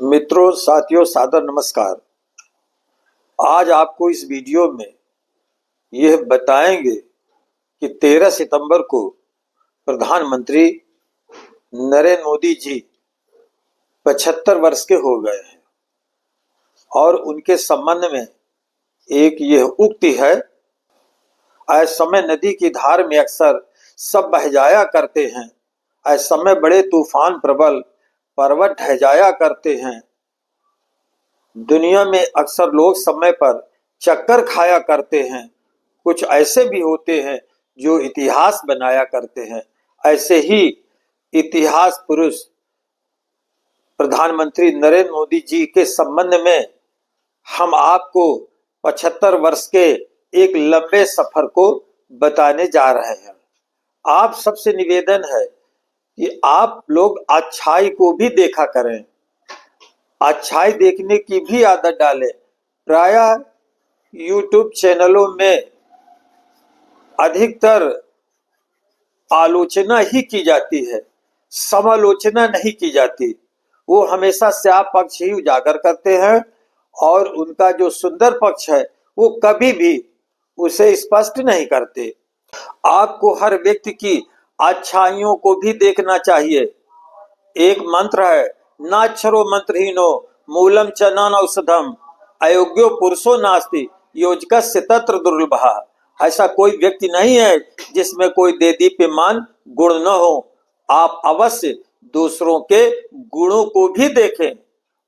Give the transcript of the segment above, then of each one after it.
मित्रों, साथियों, सादर नमस्कार। आज आपको इस वीडियो में यह बताएंगे कि 13 सितंबर को प्रधानमंत्री नरेंद्र मोदी जी 75 वर्ष के हो गए हैं और उनके संबंध में एक यह उक्ति है, असमय नदी की धार में अक्सर सब बह जाया करते हैं, असमय बड़े तूफान प्रबल पर्वत ढह जाया करते हैं। दुनिया में अक्सर लोग समय पर चक्कर खाया करते हैं, कुछ ऐसे भी होते हैं जो इतिहास बनाया करते हैं। ऐसे ही इतिहास पुरुष प्रधानमंत्री नरेंद्र मोदी जी के संबंध में हम आपको 75 वर्ष के एक लंबे सफर को बताने जा रहे हैं। आप सबसे निवेदन है कि आप लोग अच्छाई को भी देखा करें, अच्छाई देखने की भी आदत डालें। प्रायः यूट्यूब चैनलों में अधिकतर आलोचना ही की जाती है, समालोचना नहीं की जाती। वो हमेशा स्याह पक्ष ही उजागर करते हैं और उनका जो सुंदर पक्ष है वो कभी भी उसे स्पष्ट नहीं करते। आपको हर व्यक्ति की अच्छाइयों को भी देखना चाहिए। एक मंत्र है, नाक्षरो मंत्रहीनो मूलम च नानौषधम अयोग्यो पुरुषो नास्ति योजकस्य तत्र दुर्लभः। ऐसा कोई व्यक्ति नहीं है जिसमें कोई देदीप्यमान गुण न हो। आप अवश्य दूसरों के गुणों को भी देखें।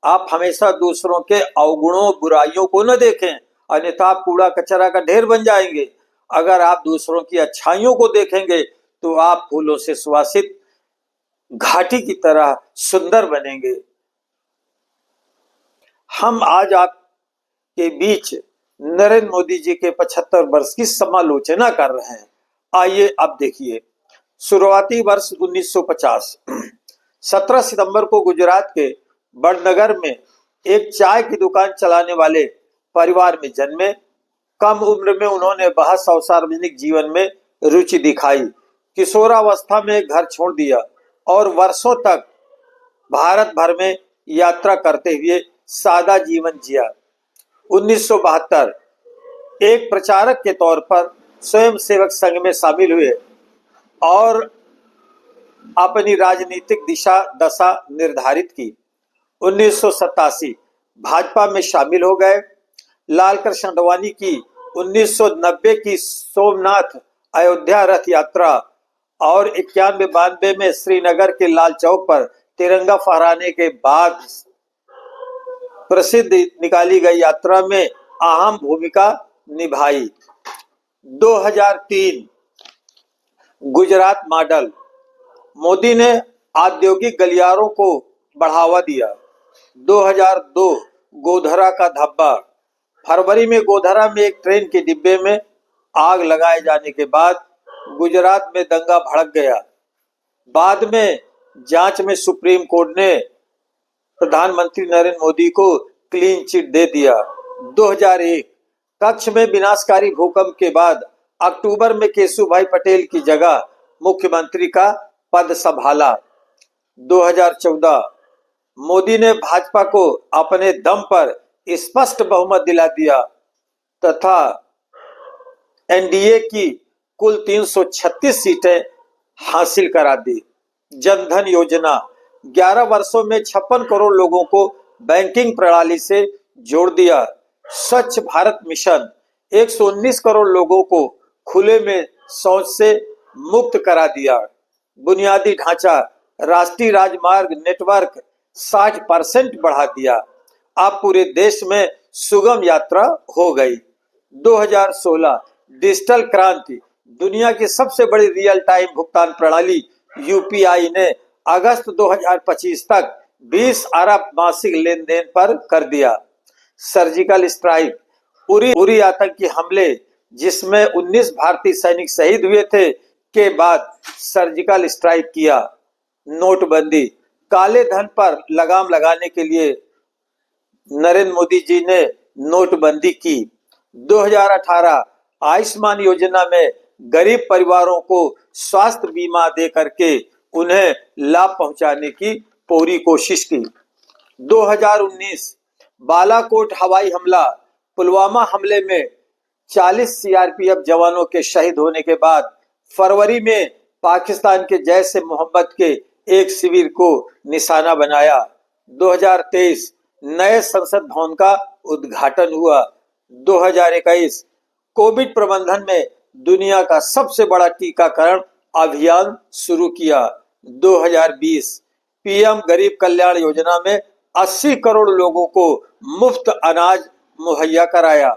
आप हमेशा दूसरों के अवगुणों बुराइयों को न देखें, अन्यथा आप कूड़ा कचरा का ढेर बन जाएंगे। अगर आप दूसरों की अच्छाइयों को देखेंगे तो आप फूलों से सुवासित घाटी की तरह सुंदर बनेंगे। हम आज आपके बीच नरेंद्र मोदी जी के 75 वर्ष की समालोचना कर रहे हैं। आइए अब देखिए। शुरुआती वर्ष 1950। 17 सितंबर को गुजरात के बड़नगर में एक चाय की दुकान चलाने वाले परिवार में जन्मे। कम उम्र में उन्होंने बहस और सार्वजनिक जीवन में रुचि दिखाई। किशोरावस्था में घर छोड़ दिया और वर्षों तक भारत भर में यात्रा करते हुए सादा जीवन जिया। 1972 एक प्रचारक के तौर पर स्वयं सेवक संघ में शामिल हुए और अपनी राजनीतिक दशा निर्धारित की। 1987 भाजपा में शामिल हो गए। लालकृष्ण आडवाणी की 1990 की सोमनाथ अयोध्या रथ यात्रा और 91-92 में श्रीनगर के लाल चौक पर तिरंगा फहराने के बाद प्रसिद्ध निकाली गई यात्रा में अहम भूमिका निभाई। 2003 गुजरात मॉडल। मोदी ने औद्योगिक गलियारों को बढ़ावा दिया। 2002 गोधरा का धब्बा। फरवरी में गोधरा में एक ट्रेन के डिब्बे में आग लगाए जाने के बाद गुजरात में दंगा भड़क गया। बाद में जांच में सुप्रीम कोर्ट ने प्रधानमंत्री नरेंद्र मोदी को क्लीन चिट दे दिया। 2001 कच्छ में विनाशकारी भूकंप के बाद अक्टूबर में केशुभाई पटेल की जगह मुख्यमंत्री का पद संभाला। 2014 मोदी ने भाजपा को अपने दम पर स्पष्ट बहुमत दिला दिया तथा एनडीए की कुल 336 सीटें हासिल करा दी। जनधन योजना 11 वर्षों में 56 करोड़ लोगों को बैंकिंग प्रणाली से जोड़ दिया। स्वच्छ भारत मिशन 119 करोड़ लोगों को खुले में शौच से मुक्त करा दिया। बुनियादी ढांचा राष्ट्रीय राजमार्ग नेटवर्क 60% बढ़ा दिया। अब पूरे देश में सुगम यात्रा हो गई। 2016 डिजिटल क्रांति। दुनिया की सबसे बड़ी रियल टाइम भुगतान प्रणाली यूपीआई ने अगस्त 2025 तक 20 अरब मासिक लेन देन पर कर दिया। Surgical strike. उरी आतंकी हमले जिसमें 19 भारतीय सैनिक शहीद हुए थे के बाद सर्जिकल स्ट्राइक किया। नोटबंदी। काले धन पर लगाम लगाने के लिए नरेंद्र मोदी जी ने नोटबंदी की। 2018 आयुष्मान योजना में गरीब परिवारों को स्वास्थ्य बीमा दे करके उन्हें लाभ पहुंचाने की पूरी कोशिश की। 2019 बालाकोट हवाई हमला, पुलवामा हमले में 40 सीआरपीएफ जवानों के शहीद होने के बाद फरवरी में पाकिस्तान के जैश ए मोहम्मद के एक शिविर को निशाना बनाया। 2023 नए संसद भवन का उद्घाटन हुआ। 2021 कोविड प्रबंधन में दुनिया का सबसे बड़ा टीकाकरण अभियान शुरू किया। 2020 पीएम गरीब कल्याण योजना में 80 करोड़ लोगों को मुफ्त अनाज मुहैया कराया।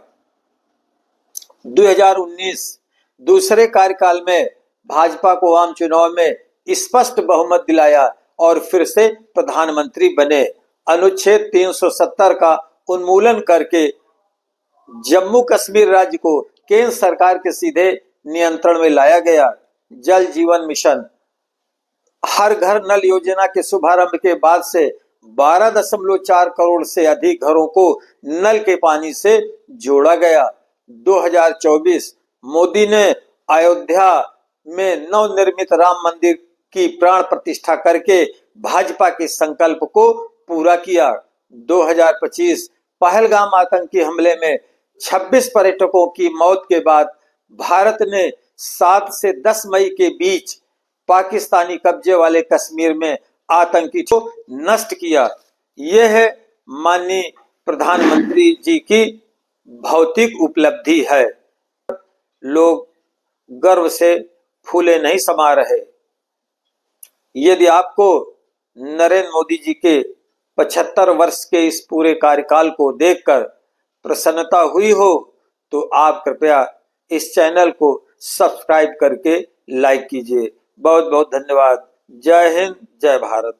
2019 दूसरे कार्यकाल में भाजपा को आम चुनाव में स्पष्ट बहुमत दिलाया और फिर से प्रधानमंत्री बने। अनुच्छेद 370 का उन्मूलन करके जम्मू कश्मीर राज्य को केंद्र सरकार के सीधे नियंत्रण में लाया गया। जल जीवन मिशन, हर घर नल योजना के शुभारंभ के बाद से 12.4 करोड़ से अधिक घरों को नल के पानी से जोड़ा गया। 2024 मोदी ने अयोध्या में नवनिर्मित राम मंदिर की प्राण प्रतिष्ठा करके भाजपा के संकल्प को पूरा किया। 2025 पहलगाम आतंकी हमले में 26 पर्यटकों की मौत के बाद भारत ने 7 से 10 मई के बीच पाकिस्तानी कब्जे वाले कश्मीर में आतंकी को नष्ट किया। यह है माननीय प्रधानमंत्री जी की भौतिक उपलब्धि है। लोग गर्व से फूले नहीं समा रहे। यदि आपको नरेंद्र मोदी जी के 75 वर्ष के इस पूरे कार्यकाल को देखकर प्रसन्नता हुई हो तो आप कृपया इस चैनल को सब्सक्राइब करके लाइक कीजिए। बहुत बहुत धन्यवाद। जय हिंद, जय भारत।